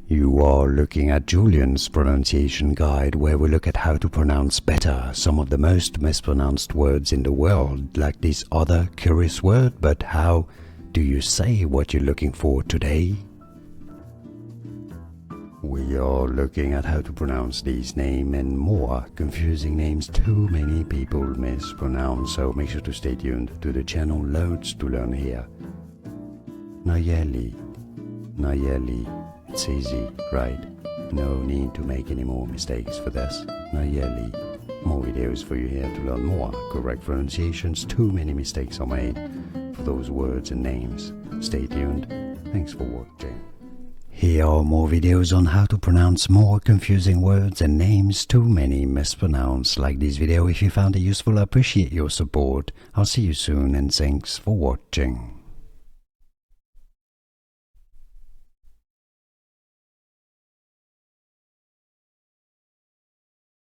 You are looking at Julian's pronunciation guide, where we look at how to pronounce better some of the most mispronounced words in the world, like this other curious word. But how do you say what you're looking for today? We are looking at how to pronounce these names and more confusing names too many people mispronounce, so make sure to stay tuned to the channel. Loads to learn here. Nayeli, Nayeli, it's easy, right? No need to make any more mistakes for this. Nayeli. More videos for you here to learn more correct pronunciations. Too many mistakes are made for those words and names. Stay tuned. Thanks for watching. Here are more videos on how to pronounce more confusing words and names too many mispronounced. Like this video if you found it useful. I appreciate your support. I'll see you soon and thanks for watching.